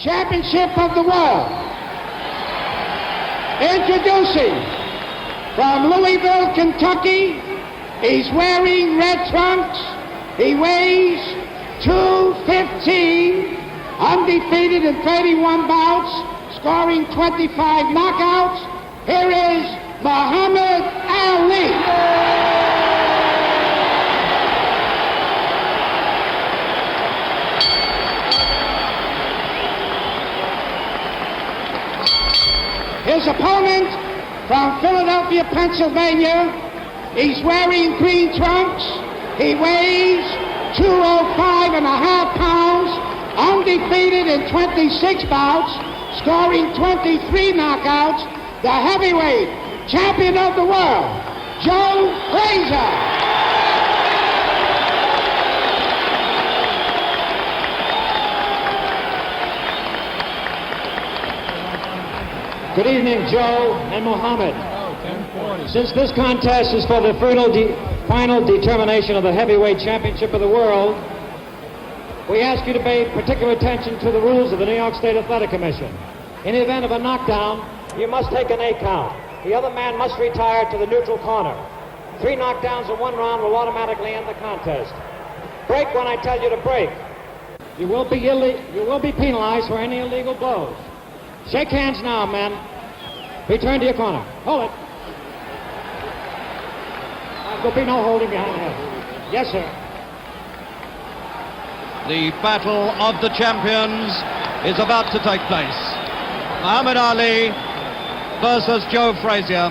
championship of the world. Introducing, from Louisville, Kentucky, he's wearing red trunks. He weighs 215, undefeated in 31 bouts, scoring 25 knockouts. Here is Mohamed Ali. His opponent from Philadelphia, Pennsylvania, he's wearing green trunks. He weighs 205.5 pounds, undefeated in 26 bouts, scoring 23 knockouts. The heavyweight champion of the world, Joe Frazier. Good evening, Joe and Mohammed. Since this contest is for the final determination of the heavyweight championship of the world, we ask you to pay particular attention to the rules of the New York State Athletic Commission. In the event of a knockdown, you must take an 8 count. The other man must retire to the neutral corner. 3 knockdowns in 1 round will automatically end the contest. Break when I tell you to break. You will be penalized for any illegal blows. Shake hands now, men. Return to your corner. Hold it. There'll be no holding behind the head. Yes, sir. The battle of the champions is about to take place. Mohamed Ali versus Joe Frazier.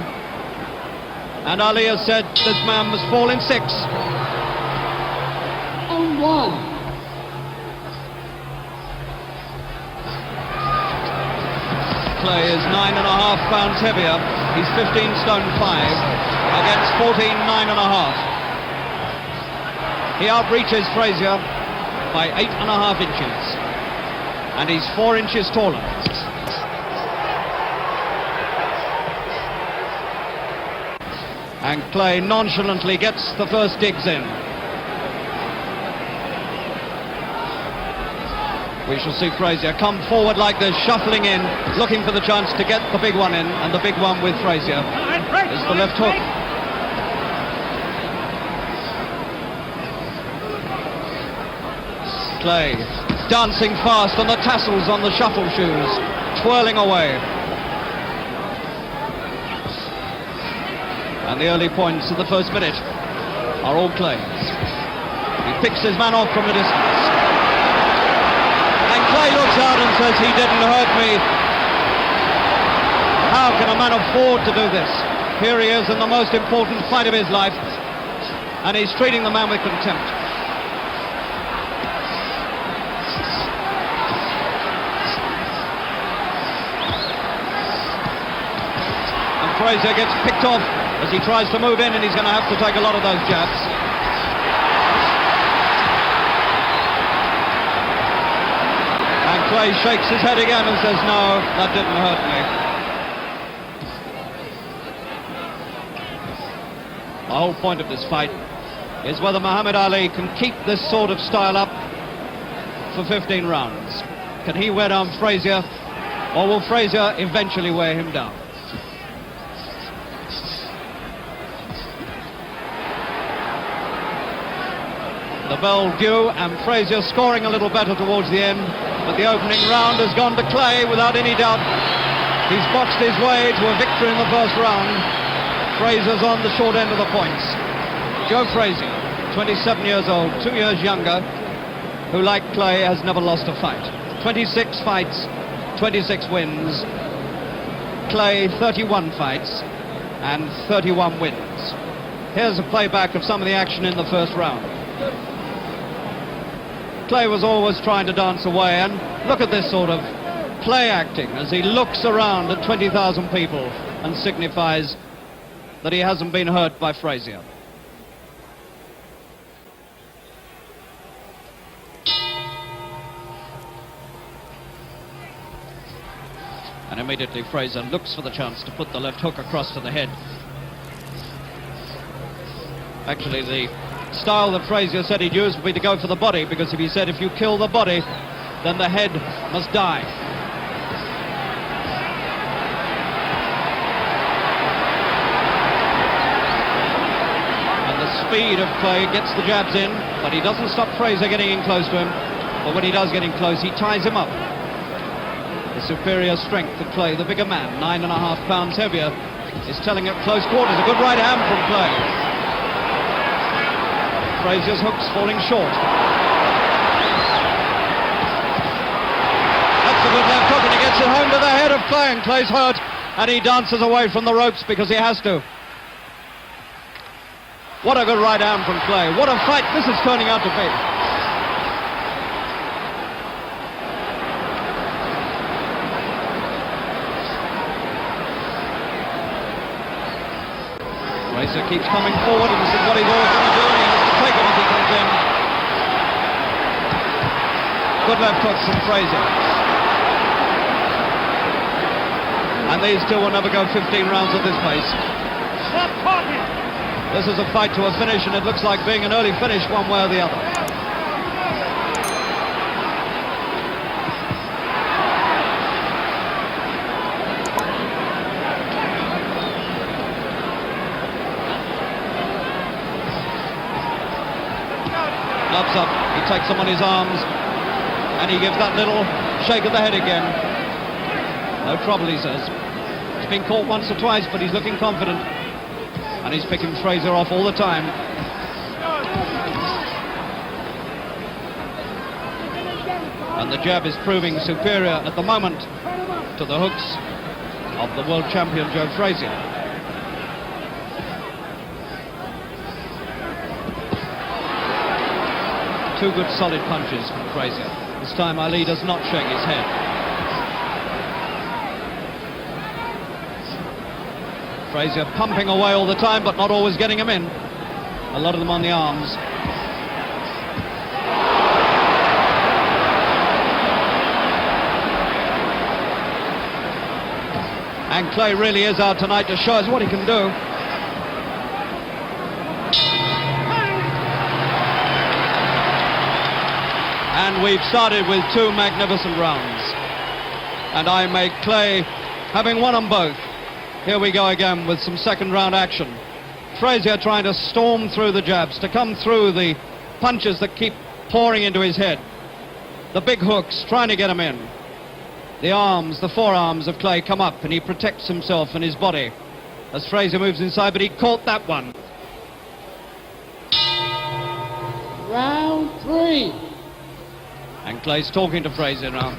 And Ali has said this man must fall in 6. On 1. Clay is 9.5 pounds heavier. He's 15 stone 5 against 14 9.5. He outreaches Frazier by 8.5 inches, and he's 4 inches taller. And Clay nonchalantly gets the first digs in. We shall see Frazier come forward like this, shuffling in, looking for the chance to get the big one in, and the big one with Frazier is the left hook. Clay dancing fast on the tassels on the shuffle shoes, twirling away. And the early points of the first minute are all Clay's. He picks his man off from a distance. Clay looks out and says, he didn't hurt me. How can a man afford to do this? Here he is in the most important fight of his life, and he's treating the man with contempt. And Frazier gets picked off as he tries to move in, and he's going to have to take a lot of those jabs. Clay shakes his head again and says, no, that didn't hurt me. The whole point of this fight is whether Mohamed Ali can keep this sort of style up for 15 rounds. Can he wear down Frazier, or will Frazier eventually wear him down? The bell due, and Frazier scoring a little better towards the end. But the opening round has gone to Clay without any doubt. He's boxed his way to a victory in the first round. Frazier's on the short end of the points. Joe Frazier, 27 years old, 2 years younger, who, like Clay, has never lost a fight. 26 fights, 26 wins. Clay, 31 fights and 31 wins. Here's a playback of some of the action in the first round. Clay was always trying to dance away, and look at this sort of play acting as he looks around at 20,000 people and signifies that he hasn't been hurt by Frazier. And immediately Frazier looks for the chance to put the left hook across to the head. Actually, the style that Frazier said he'd use would be to go for the body, because if he said if you kill the body, then the head must die. speed of Clay, gets the jabs in, but he doesn't stop Frazier getting in close to him. But when he does get in close, he ties him up. The superior strength of Clay, the bigger man, 9.5 pounds heavier, is telling at close quarters. A good right hand from Clay. Frazier's hook's falling short. That's a good left hook, and he gets it home to the head of Clay, and Clay's hurt, and he dances away from the ropes because he has to. What a good right hand from Clay. What a fight this is turning out to be. Frazier keeps coming forward, and this is what he's always going to do, and he has to take him as he comes in. Good left hook from Frazier. And these two will never go 15 rounds at this pace. Stop talking! This is a fight to a finish, and it looks like being an early finish one way or the other. Gloves up, he takes him on his arms, and he gives that little shake of the head again. No trouble, he says. He's been caught once or twice, but he's looking confident. And he's picking Frazier off all the time. And the jab is proving superior at the moment to the hooks of the world champion Joe Frazier. Two good solid punches from Frazier. This time Ali does not shake his head. Frazier pumping away all the time, but not always getting him in. A lot of them on the arms. And Clay really is out tonight to show us what he can do. And we've started with two magnificent rounds. And I make Clay, having won them both. Here we go again with some second round action. Frazier trying to storm through the jabs, to come through the punches that keep pouring into his head. The big hooks, trying to get him in. The arms, the forearms of Clay come up, and he protects himself and his body as Frazier moves inside, but he caught that one. Round 3. And Clay's talking to Frazier now.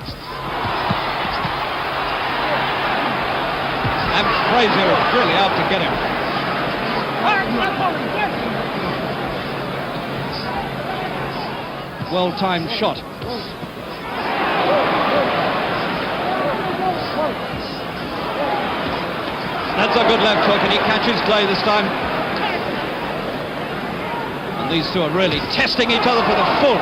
And Frazier is really out to get him. Well-timed shot. That's a good left hook, and he catches Clay this time. And these two are really testing each other for the full.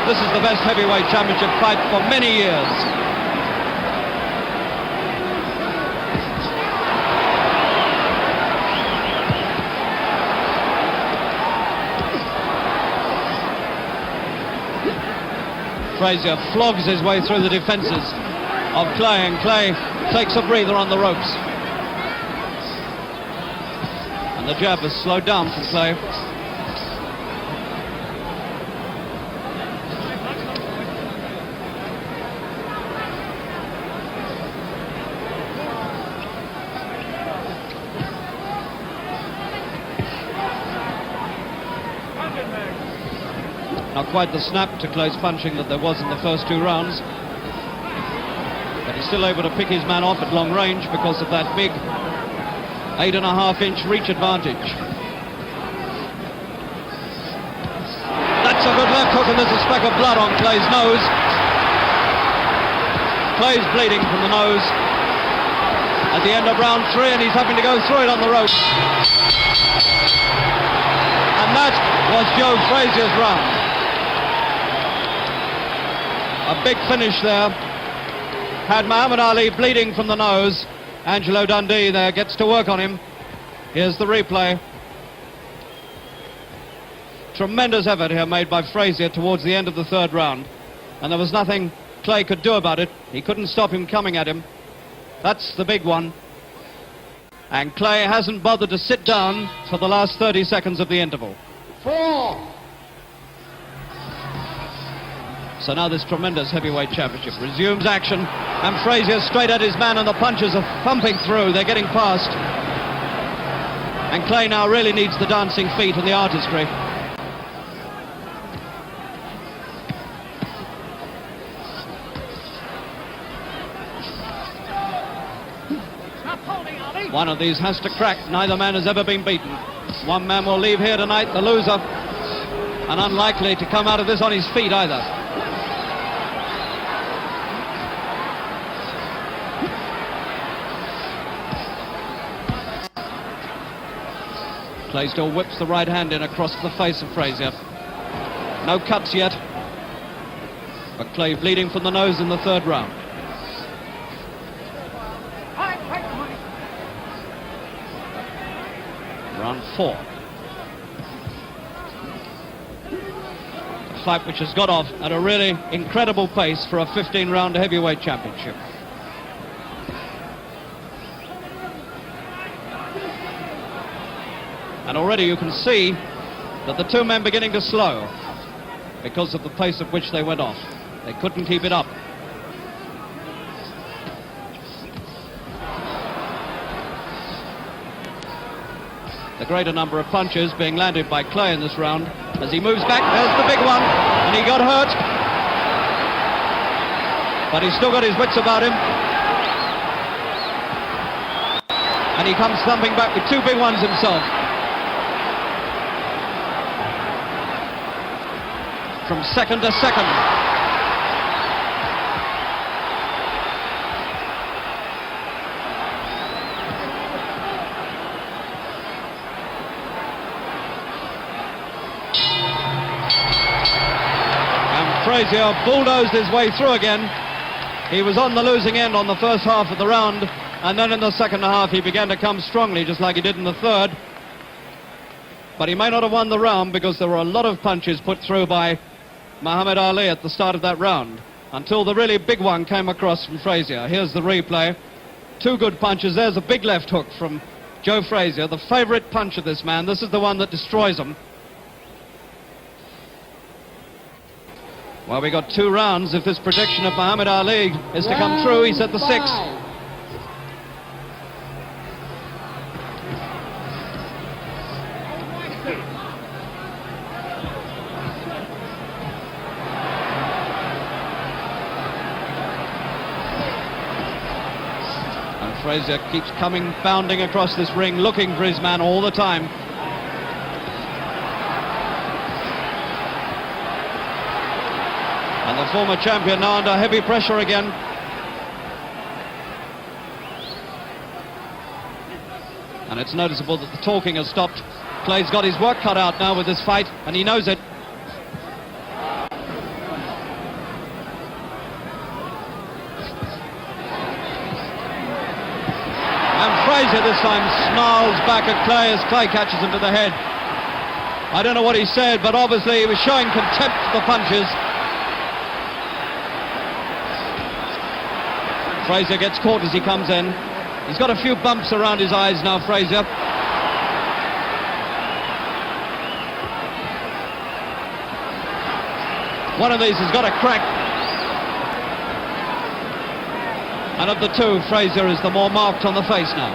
This is the best heavyweight championship fight for many years. Frazier flogs his way through the defenses of Clay, and Clay takes a breather on the ropes. And the jab has slowed down from Clay. Not quite the snap to Clay's punching that there was in the first two rounds. But he's still able to pick his man off at long range because of that big 8.5-inch reach advantage. That's a good left hook, and there's a speck of blood on Clay's nose. Clay's bleeding from the nose at the end of round 3, and he's having to go through it on the ropes. And that was Joe Frazier's round. A big finish there. Had Mohamed Ali bleeding from the nose. Angelo Dundee there gets to work on him. Here's the replay. Tremendous effort here made by Frazier towards the end of the third round. And there was nothing Clay could do about it. He couldn't stop him coming at him. That's the big one. And Clay hasn't bothered to sit down for the last 30 seconds of the interval. 4. So now this tremendous heavyweight championship resumes action, and Frazier straight at his man, and the punches are thumping through. They're getting past. And Clay now really needs the dancing feet and the artistry. One of these has to crack. Neither man has ever been beaten. One man will leave here tonight, the loser, and unlikely to come out of this on his feet either. Clay still whips the right hand in across the face of Frazier. No cuts yet, but Clay bleeding from the nose in the third round. Round 4. A fight which has got off at a really incredible pace for a 15-round heavyweight championship. And already you can see that the two men beginning to slow because of the pace at which they went off. They couldn't keep it up. The greater number of punches being landed by Clay in this round. As he moves back, there's the big one, and he got hurt. But he's still got his wits about him. And he comes thumping back with two big ones himself. From second to second. Frazier bulldozed his way through again. He was on the losing end on the first half of the round, and then in the second half he began to come strongly, just like he did in the third. But he may not have won the round because there were a lot of punches put through by Mohamed Ali at the start of that round, until the really big one came across from Frazier. Here's the replay. Two good punches. There's a big left hook from Joe Frazier, the favourite punch of this man. This is the one that destroys him. Well, we got 2 rounds. If this prediction of Mohamed Ali is to come true, he's at the 6th. And Frazier keeps coming, bounding across this ring, looking for his man all the time. And the former champion now under heavy pressure again. And it's noticeable that the talking has stopped. Clay's got his work cut out now with this fight, and he knows it. And Frazier this time snarls back at Clay as Clay catches him to the head. I don't know what he said, but obviously he was showing contempt for the punches. Frazier gets caught as he comes in. He's got a few bumps around his eyes now, Frazier. One of these has got a crack. And of the two, Frazier is the more marked on the face now.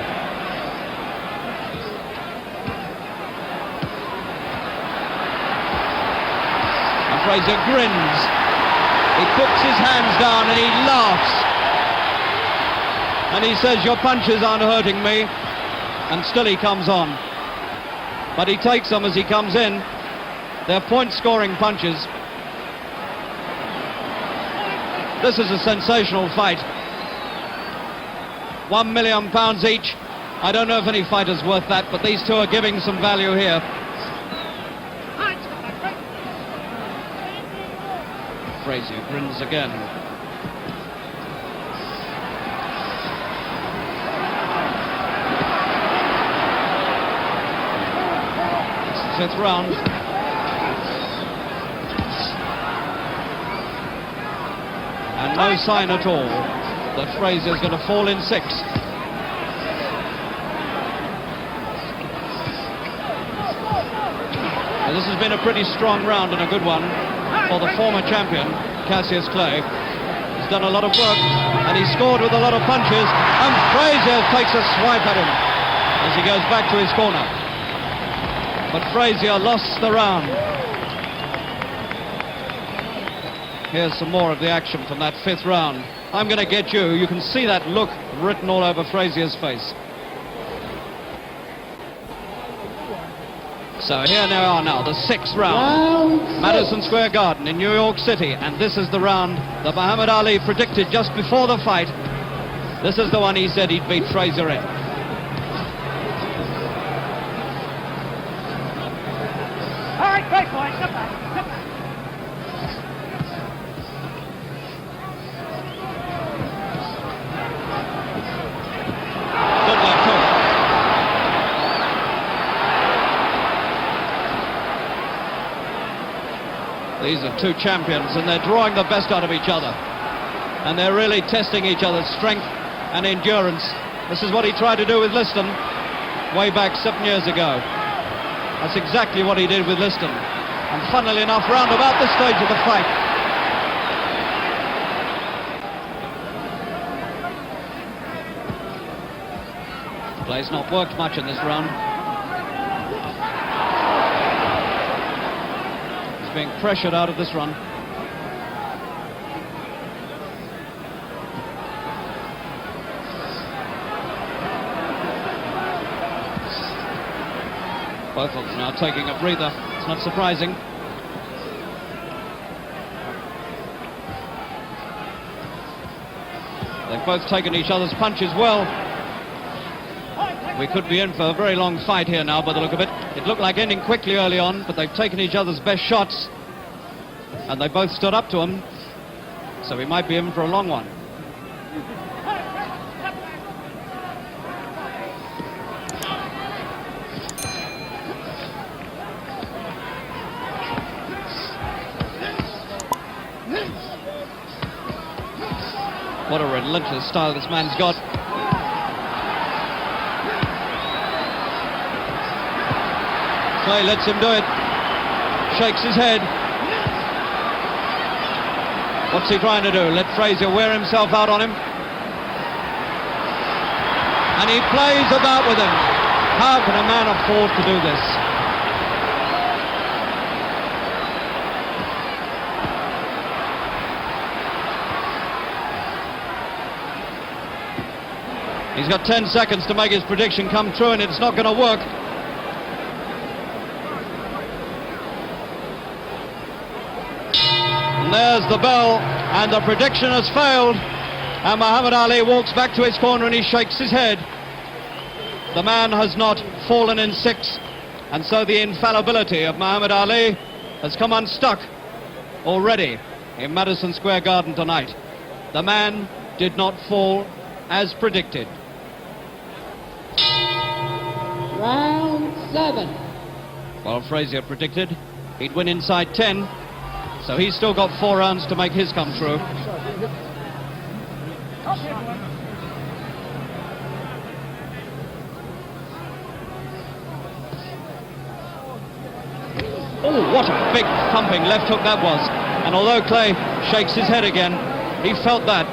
And Frazier grins. He puts his hands down and he laughs. And he says, your punches aren't hurting me. And still he comes on. But he takes them as he comes in. They're point-scoring punches. This is a sensational fight. £1 million each. I don't know if any fighter's worth that, but these two are giving some value here. Frazier grins again. Fifth round. And no sign at all that Frazier's going to fall in 6. Well, this has been a pretty strong round and a good one for the former champion, Cassius Clay. He's done a lot of work, and he scored with a lot of punches, and Frazier takes a swipe at him as he goes back to his corner. But Frazier lost the round. Here's some more of the action from that fifth round. I'm going to get you. You can see that look written all over Frazier's face. So here they are now, the sixth round. Madison Square Garden in New York City. And this is the round that Mohamed Ali predicted just before the fight. This is the one he said he'd beat Frazier in. All right, great boys, come back. Good luck, too. These are two champions, and they're drawing the best out of each other. And they're really testing each other's strength and endurance. This is what he tried to do with Liston way back 7 years ago. That's exactly what he did with Liston. And funnily enough, round about this stage of the fight, Clay's not worked much in this round. He's being pressured out of this run. Both of them now taking a breather. It's not surprising. They've both taken each other's punches well. We could be in for a very long fight here now by the look of it. It looked like ending quickly early on, but they've taken each other's best shots. And they both stood up to him. So we might be in for a long one. What a relentless style this man's got. Clay lets him do it. Shakes his head. What's he trying to do? Let Frazier wear himself out on him. And he plays about with him. How can a man afford to do this? He's got 10 seconds to make his prediction come true, and it's not going to work. And there's the bell, and the prediction has failed. And Mohamed Ali walks back to his corner and he shakes his head. The man has not fallen in 6, and so the infallibility of Mohamed Ali has come unstuck already in Madison Square Garden tonight. The man did not fall as predicted. Round 7. Well, Frazier predicted he'd win inside 10, so he's still got 4 rounds to make his come true. Oh, what a big pumping left hook that was. And although Clay shakes his head again, he felt that.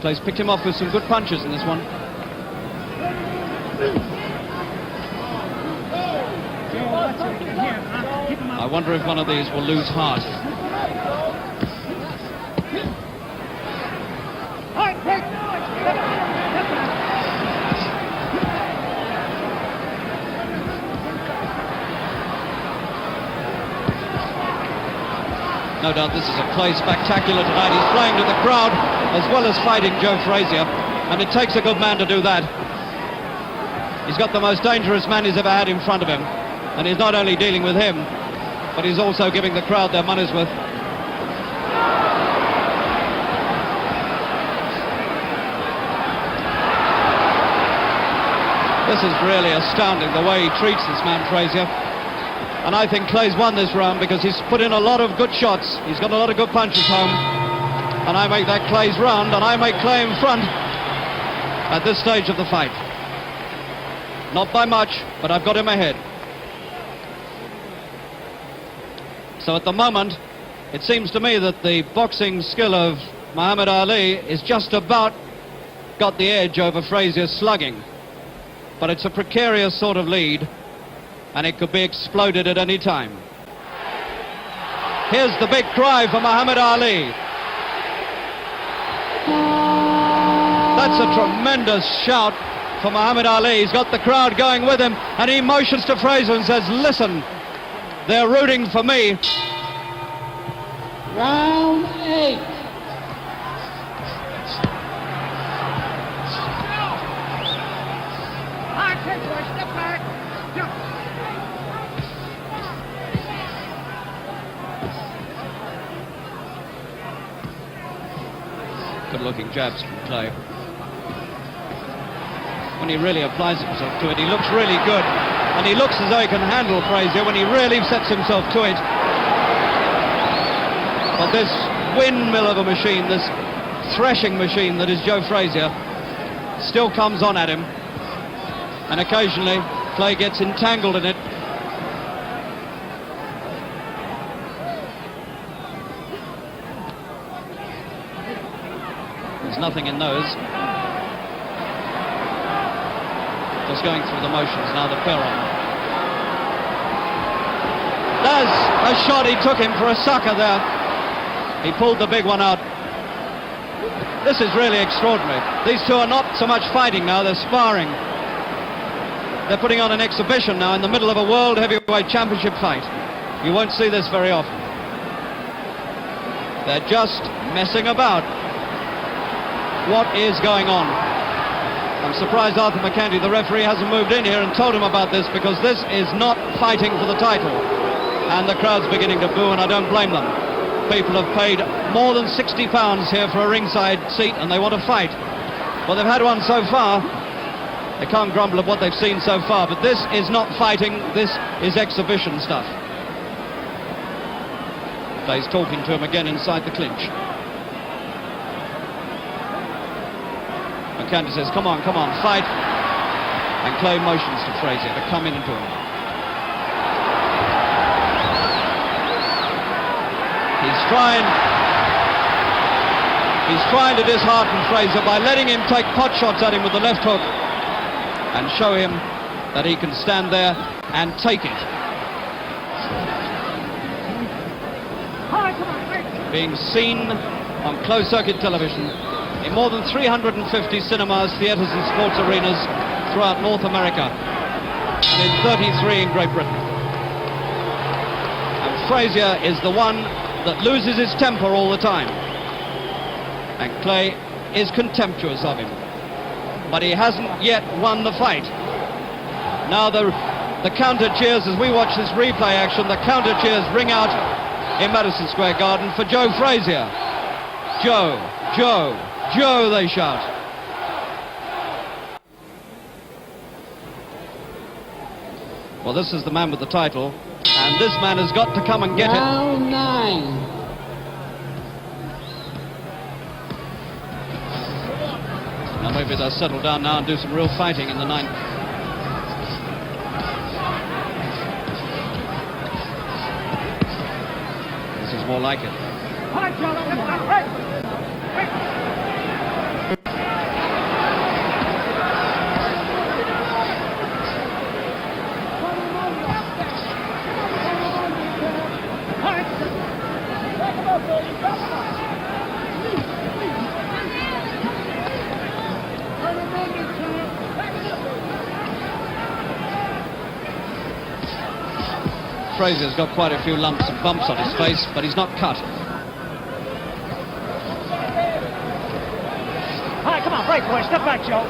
Clay's picked him off with some good punches in this one. I wonder if one of these will lose heart. No doubt this is a Clay spectacular tonight. He's playing to the crowd as well as fighting Joe Frazier, and it takes a good man to do that. He's got the most dangerous man he's ever had in front of him, and he's not only dealing with him, but he's also giving the crowd their money's worth. This is really astounding, the way he treats this man Frazier. And I think Clay's won this round because he's put in a lot of good shots. He's got a lot of good punches home. And I make that Clay's round, and I make Clay in front. at this stage of the fight. Not by much, but I've got him ahead. So at the moment, it seems to me that the boxing skill of Mohamed Ali is just about got the edge over Frazier's slugging. But it's a precarious sort of lead, and it could be exploded at any time. Here's the big cry for Mohamed Ali. That's a tremendous shout for Mohamed Ali. He's got the crowd going with him, and he motions to Frazier and says, listen, they're rooting for me. Round 8. Step back. Good-looking jabs from Clay. When he really applies himself to it, he looks really good. And he looks as though he can handle Frazier when he really sets himself to it. But this windmill of a machine, this threshing machine that is Joe Frazier, still comes on at him. And occasionally, Clay gets entangled in it. There's nothing in those. Just going through the motions now, the perron. There's a shot, he took him for a sucker there. He pulled the big one out. This is really extraordinary. These two are not so much fighting now, they're sparring. They're putting on an exhibition now in the middle of a World Heavyweight Championship fight. You won't see this very often. They're just messing about. What is going on? I'm surprised Arthur McCandy, the referee, hasn't moved in here and told him about this, because this is not fighting for the title. And the crowd's beginning to boo, and I don't blame them. People have paid more than £60 here for a ringside seat, and they want to fight. Well, they've had one so far. They can't grumble at what they've seen so far, but this is not fighting, this is exhibition stuff. Clay's talking to him again inside the clinch. McCandy says, come on, fight. And Clay motions to Frazier to come in into him. He's trying to dishearten Frazier by letting him take pot shots at him with the left hook and show him that he can stand there and take it. Being seen on closed-circuit television in more than 350 cinemas, theatres and sports arenas throughout North America, and in 33 in Great Britain. And Frazier is the one that loses his temper all the time. And Clay is contemptuous of him. But he hasn't yet won the fight. Now the counter cheers, as we watch this replay action, the counter cheers ring out in Madison Square Garden for Joe Frazier. Joe, Joe, Joe, they shout. Well, this is the man with the title, and this man has got to come and get it. Round 9. Now maybe they'll settle down now and do some real fighting in the 9th. This is more like it. Frazier's got quite a few lumps and bumps on his face, but he's not cut. All right, come on, break, boy. Step back, Joe.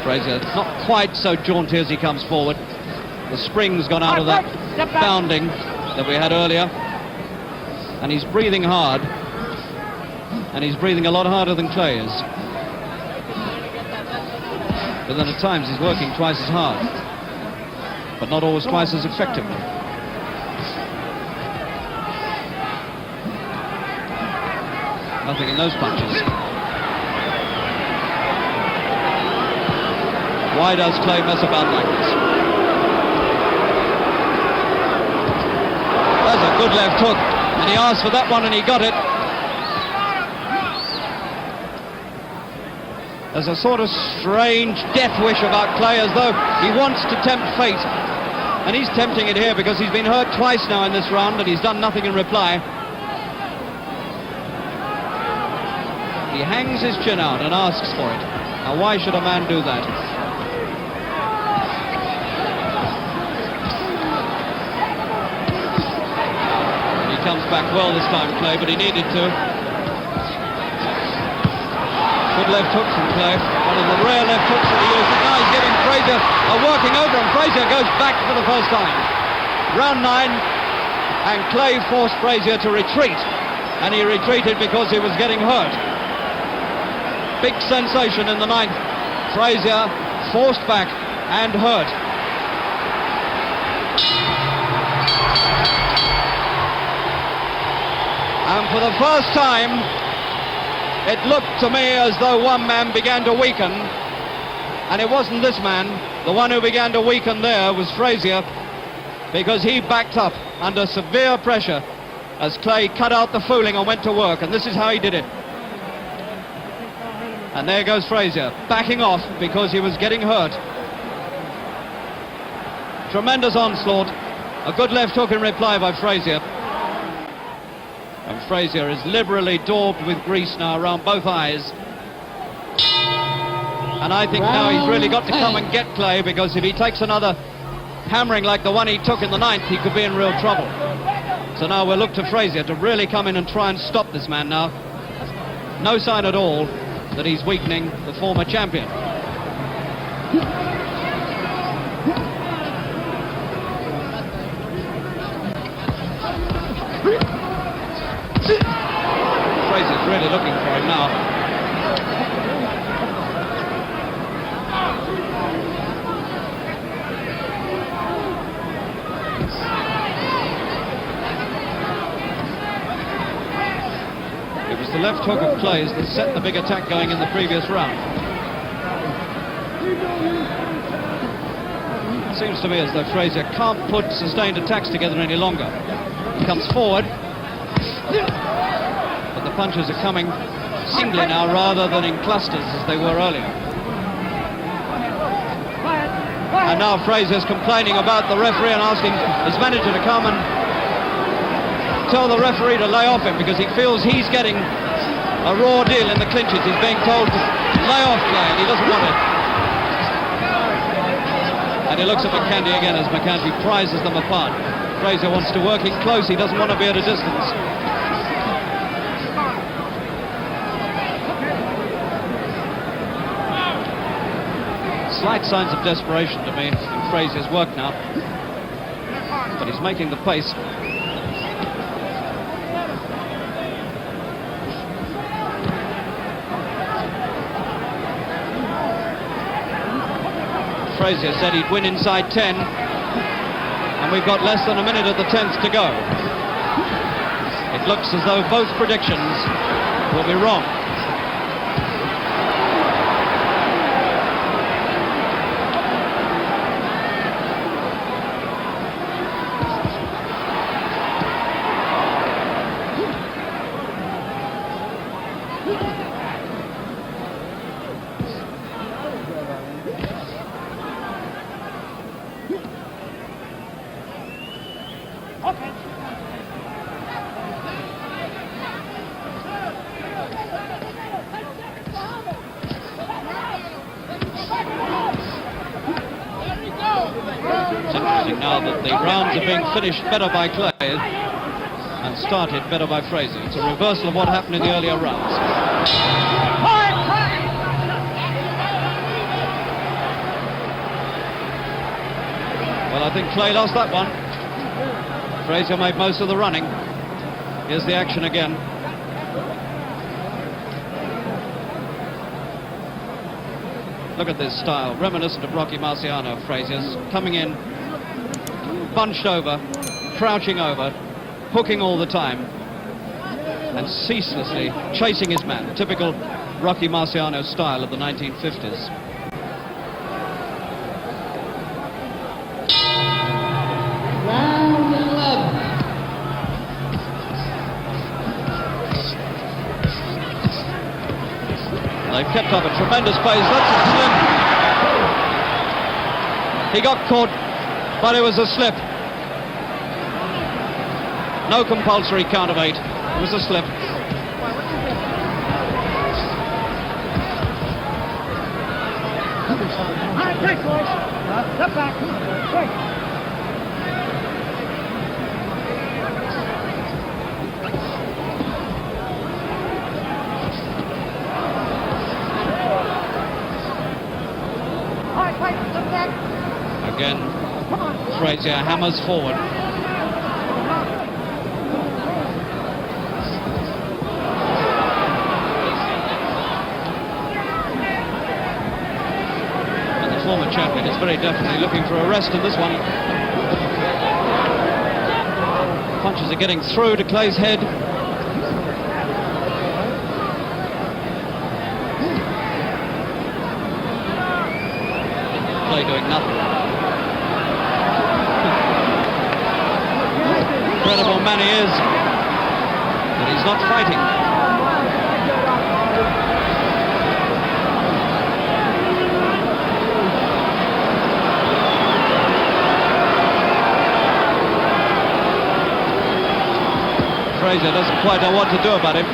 Frazier not quite so jaunty as he comes forward. The spring's gone out of that bounding that we had earlier. And he's breathing hard. And he's breathing a lot harder than Clay is. But then at times he's working twice as hard. But not always twice as effectively. Nothing in those punches. Why does Clay mess about like this? There's a good left hook, and he asked for that one and he got it. There's a sort of strange death wish about Clay, as though he wants to tempt fate. And he's tempting it here because he's been hurt twice now in this round and he's done nothing in reply. He hangs his chin out and asks for it. Now, why should a man do that? And he comes back well this time, Clay, but he needed to. Good left hook from Clay. One of the rare left hooks that he used. And now he's giving Frazier a working over, and Frazier goes back for the first time. Round 9, and Clay forced Frazier to retreat. And he retreated because he was getting hurt. Big sensation in the 9th. Frazier forced back and hurt. And for the first time, it looked to me as though one man began to weaken, and it wasn't this man. The one who began to weaken there was Frazier, because he backed up under severe pressure as Clay cut out the fooling and went to work, and this is how he did it. And there goes Frazier, backing off because he was getting hurt. Tremendous onslaught, a good left hook in reply by Frazier. And Frazier is liberally daubed with grease now around both eyes. And I think now he's really got to come and get Clay, because if he takes another hammering like the one he took in the 9th, he could be in real trouble. So now we'll look to Frazier to really come in and try and stop this man now. No sign at all that he's weakening the former champion. Frazier's really looking for him now. It was the left hook of Clay's that set the big attack going in the previous round. It seems to me as though Frazier can't put sustained attacks together any longer. He comes forward, but the punches are coming singly now rather than in clusters as they were earlier. And now Frazier's complaining about the referee and asking his manager to come and tell the referee to lay off him, because he feels he's getting a raw deal in the clinches. He's being told to lay off Clay, and he doesn't want it. And he looks at McCandy again as McCandy prizes them apart. Frazier wants to work in close, he doesn't want to be at a distance. Slight signs of desperation to me in Frazier's work now, but he's making the pace. Frazier said he'd win inside 10, and we've got less than a minute of the 10th to go. It looks as though both predictions will be wrong. Now that the rounds are being finished better by Clay and started better by Frazier. It's a reversal of what happened in the earlier rounds. Well, I think Clay lost that one. Frazier made most of the running. Here's the action again. Look at this style, reminiscent of Rocky Marciano. Frazier's coming in, bunched over, crouching over, hooking all the time, and ceaselessly chasing his man. Typical Rocky Marciano style of the 1950s. They've kept up a tremendous pace. That's a slip. He got caught, but it was a slip. No compulsory count of 8. It was a slip. All right, take, boys. Step back. Come on. Quick. All right, wait. Step back. Again, Come on. Frazier hammers forward. Former champion is very definitely looking for a rest in this one. Punches are getting through to Clay's head. Clay doing nothing. Incredible man he is, but he's not fighting. Frazier doesn't quite know what to do about him,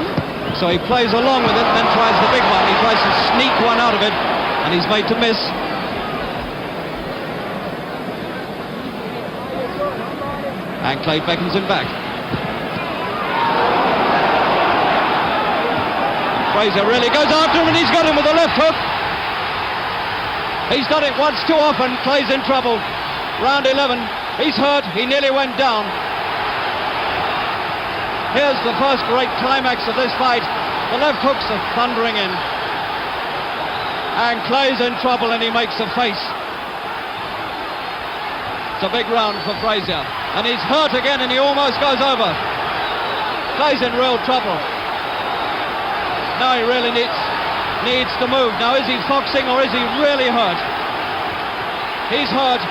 so he plays along with it, then tries the big one. He tries to sneak one out of it, and he's made to miss. And Clay beckons him back. Frazier really goes after him, and he's got him with a left hook. He's done it once too often. Clay's in trouble. Round 11. He's hurt. He nearly went down. Here's the first great climax of this fight. The left hooks are thundering in. And Clay's in trouble, and he makes a face. It's a big round for Frazier. And he's hurt again, and he almost goes over. Clay's in real trouble. Now he really needs to move. Now, is he foxing or is he really hurt? He's hurt.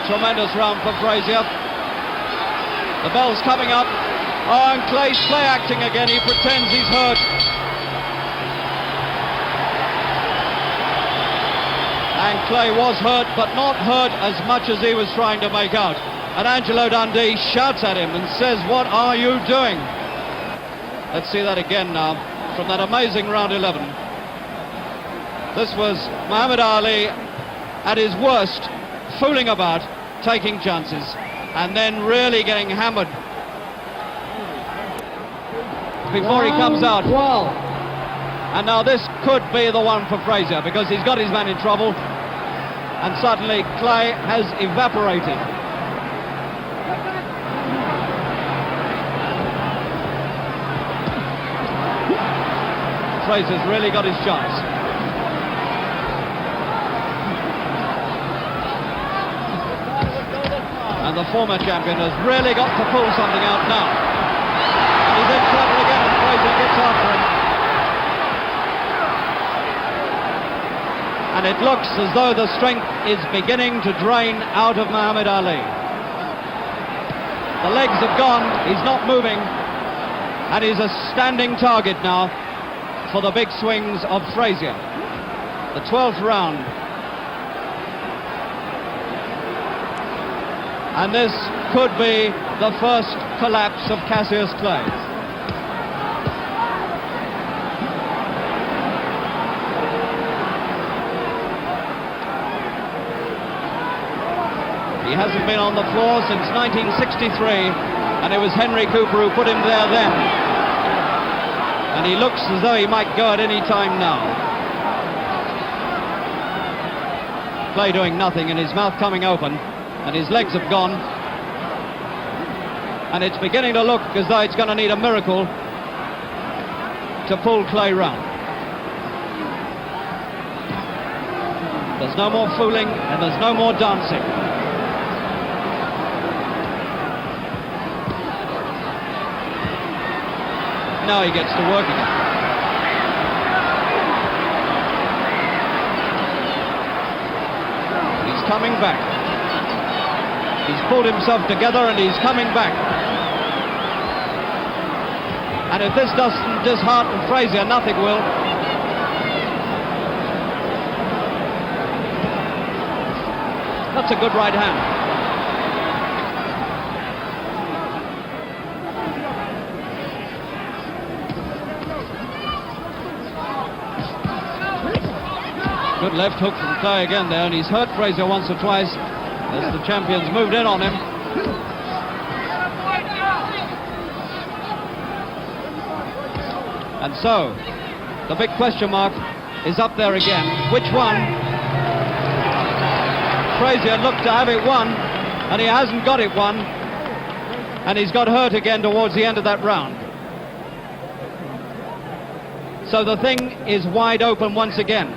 Tremendous round for Frazier. The bell's coming up. Oh, and Clay's play acting again. He pretends he's hurt. And Clay was hurt, but not hurt as much as he was trying to make out. And Angelo Dundee shouts at him and says, "What are you doing?" Let's see that again now, from that amazing round 11. This was Mohamed Ali at his worst, fooling about, taking chances, and then really getting hammered before he comes out. 12. And now this could be the one for Frazier, because he's got his man in trouble, and suddenly Clay has evaporated. Frazier's really got his chance. And the former champion has really got to pull something out now. And he's in trouble again, and Frazier gets after him. And it looks as though the strength is beginning to drain out of Mohamed Ali. The legs have gone, he's not moving, and he's a standing target now for the big swings of Frazier. The 12th round. And this could be the first collapse of Cassius Clay. He hasn't been on the floor since 1963, and it was Henry Cooper who put him there then. And he looks as though he might go at any time now. Clay doing nothing, and his mouth coming open, and his legs have gone. And it's beginning to look as though it's going to need a miracle to pull Clay round. There's no more fooling, and there's no more dancing. Now he gets to work again. He's coming back. He's pulled himself together and he's coming back. And if this doesn't dishearten Frazier, nothing will. That's a good right hand. Good left hook from Clay again there, and he's hurt Frazier once or twice as the champions moved in on him. And so, the big question mark is up there again. Which one? Frazier looked to have it won, and he hasn't got it won, and he's got hurt again towards the end of that round. So the thing is wide open once again.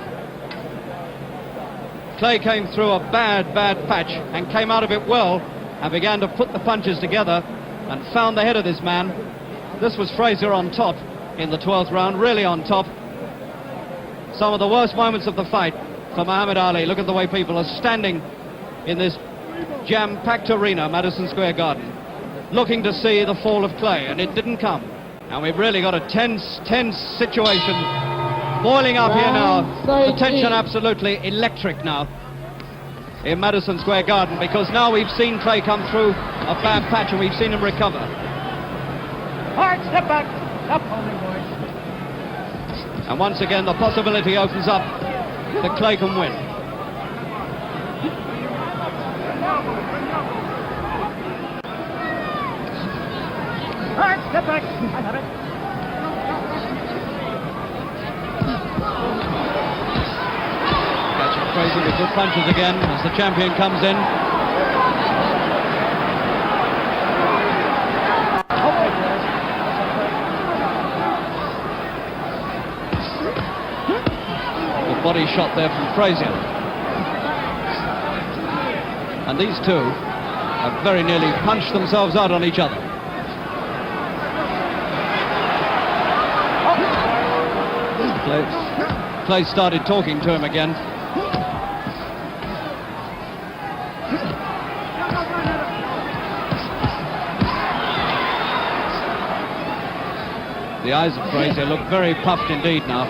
Clay came through a bad patch and came out of it well and began to put the punches together and found the head of this man. This was Frazier on top in the 12th round, really on top. Some of the worst moments of the fight for Mohamed Ali. Look at the way people are standing in this jam-packed arena, Madison Square Garden, looking to see the fall of Clay, and it didn't come. And we've really got a tense situation boiling up here now. The tension absolutely electric now in Madison Square Garden, because now we've seen Clay come through a bad patch and we've seen him recover. Hard, step back. Stop holding, boys. And once again the possibility opens up that Clay can win. Hard, step back. I have it. Frazier with good punches again as the champion comes in. Good body shot there from Frazier. And these two have very nearly punched themselves out on each other. Clay started talking to him again. The eyes of Frazier look very puffed indeed now.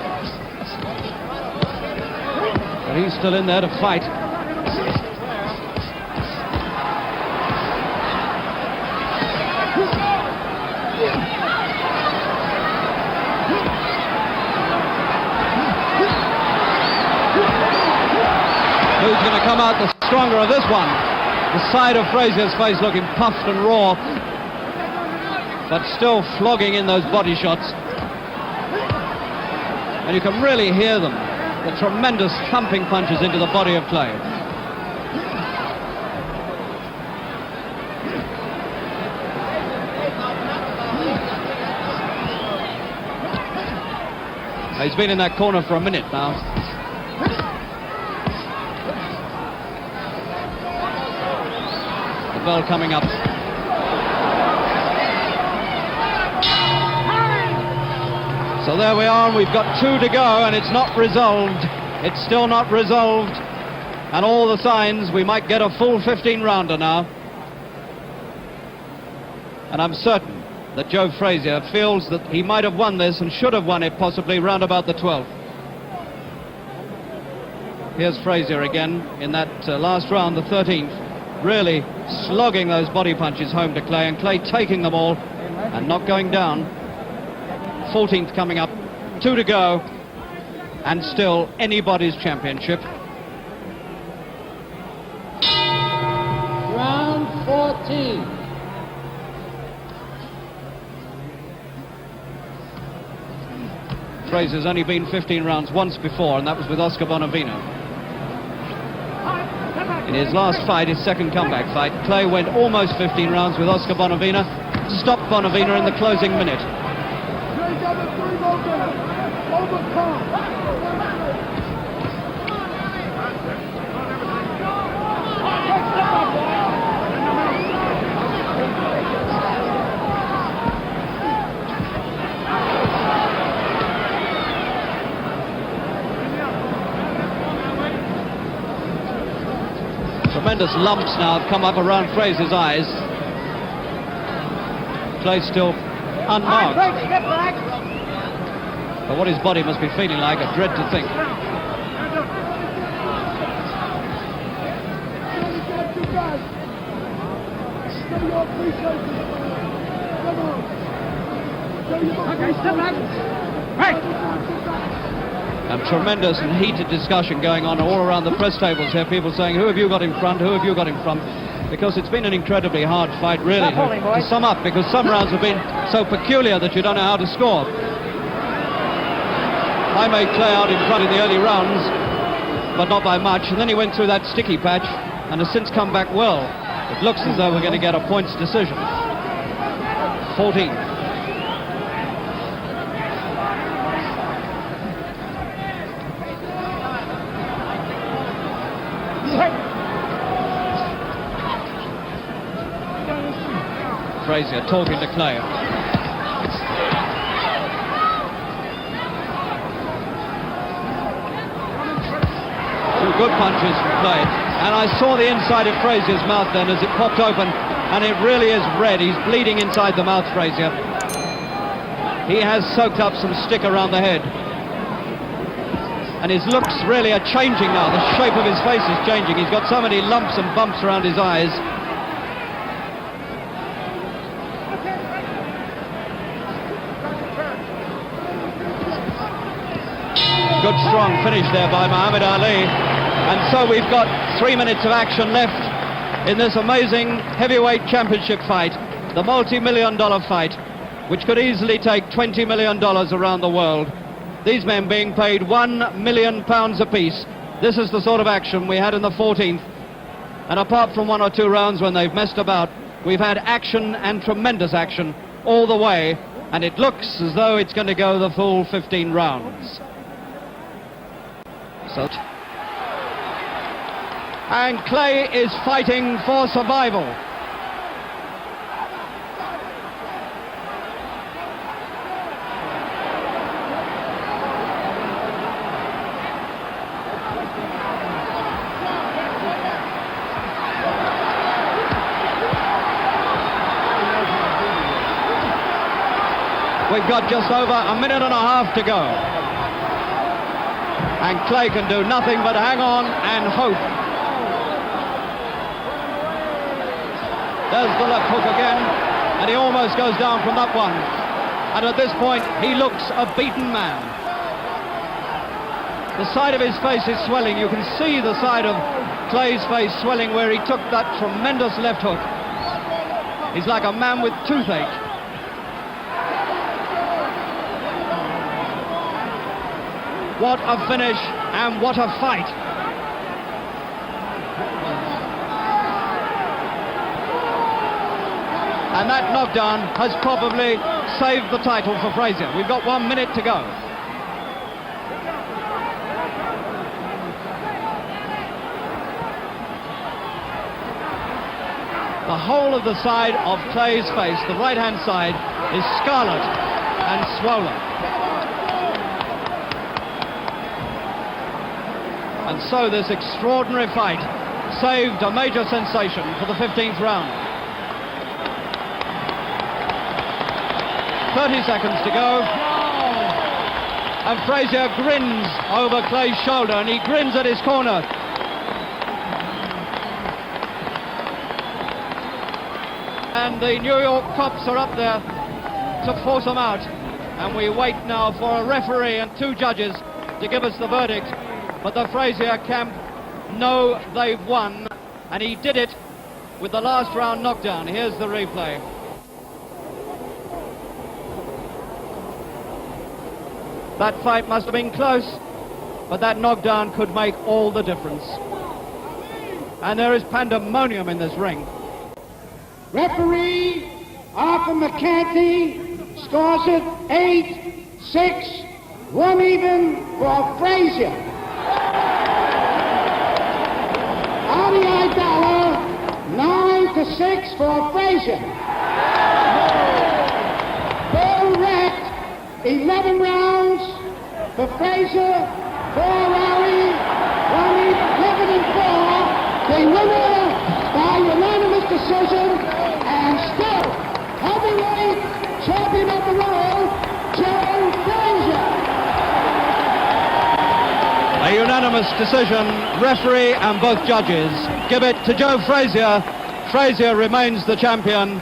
But he's still in there to fight. Who's going to come out the stronger of this one? The side of Frazier's face looking puffed and raw, but still flogging in those body shots. And you can really hear them, the tremendous thumping punches into the body of Clay. He's been in that corner for a minute now. The bell coming up. So there we are, and we've got 2 to go, and it's not resolved. It's still not resolved. And all the signs, we might get a full 15-rounder now. And I'm certain that Joe Frazier feels that he might have won this and should have won it possibly round about the 12th. Here's Frazier again in that last round, the 13th, really slogging those body punches home to Clay, and Clay taking them all and not going down. 14th coming up, 2 to go, and still anybody's championship. Round 14. Frazier's only been 15 rounds once before, and that was with Oscar Bonavena. In his last fight, his second comeback fight, Clay went almost 15 rounds with Oscar Bonavena, stopped Bonavena in the closing minute. Tremendous lumps now have come up around Frazier's eyes. Clay still unmarked. Break, step back. But what his body must be feeling like, a dread to think. Okay, step back. Right. And tremendous and heated discussion going on all around the press tables here. People saying, who have you got in front? Who have you got in front? Because it's been an incredibly hard fight, really, to sum up, because some rounds have been so peculiar that you don't know how to score. I made Clay out in front in the early rounds, but not by much. And then he went through that sticky patch and has since come back well. It looks as though we're going to get a points decision. 14. Frazier talking to Clay. Two good punches from Clay. And I saw the inside of Frazier's mouth then as it popped open, and it really is red. He's bleeding inside the mouth, Frazier. He has soaked up some stick around the head. And his looks really are changing now. The shape of his face is changing. He's got so many lumps and bumps around his eyes. Good strong finish there by Mohamed Ali. And so we've got 3 minutes of action left in this amazing heavyweight championship fight, the multi-million-dollar fight, which could easily take $20 million around the world. These men being paid £1 million apiece. This is the sort of action we had in the 14th. And apart from 1 or 2 rounds when they've messed about, we've had action and tremendous action all the way. And it looks as though it's going to go the full 15 rounds. So, and Clay is fighting for survival. We've got just over a minute and a half to go. And Clay can do nothing but hang on and hope. There's the left hook again, and he almost goes down from that one. And at this point, he looks a beaten man. The side of his face is swelling. You can see the side of Clay's face swelling where he took that tremendous left hook. He's like a man with toothache. What a finish and what a fight. And that knockdown has probably saved the title for Frazier. We've got 1 minute to go. The whole of the side of Clay's face, the right-hand side, is scarlet and swollen. And so this extraordinary fight saved a major sensation for the 15th round. 30 seconds to go. And Frazier grins over Clay's shoulder, and he grins at his corner. And the New York cops are up there to force him out. And we wait now for a referee and 2 judges to give us the verdict. But the Frazier camp know they've won, and he did it with the last round knockdown. Here's the replay. That fight must have been close, but that knockdown could make all the difference. And there is pandemonium in this ring. Referee Arthur McCarthy scores it 8-6, 1 even for Frazier. RDI Dollar 9-6 for Frazier. Bill wrecked 11 rounds for Frazier, 4 Ali, 11-4. The winner by unanimous decision, and still heavyweight champion of the world, Joe Frazier. A unanimous decision, referee and both judges give it to Joe Frazier. Frazier remains the champion,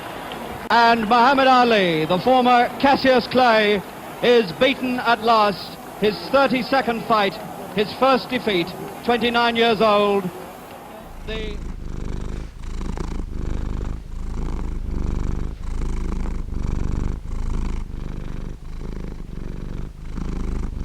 and Mohamed Ali, the former Cassius Clay, is beaten at last. His 32nd fight, his first defeat, 29 years old. The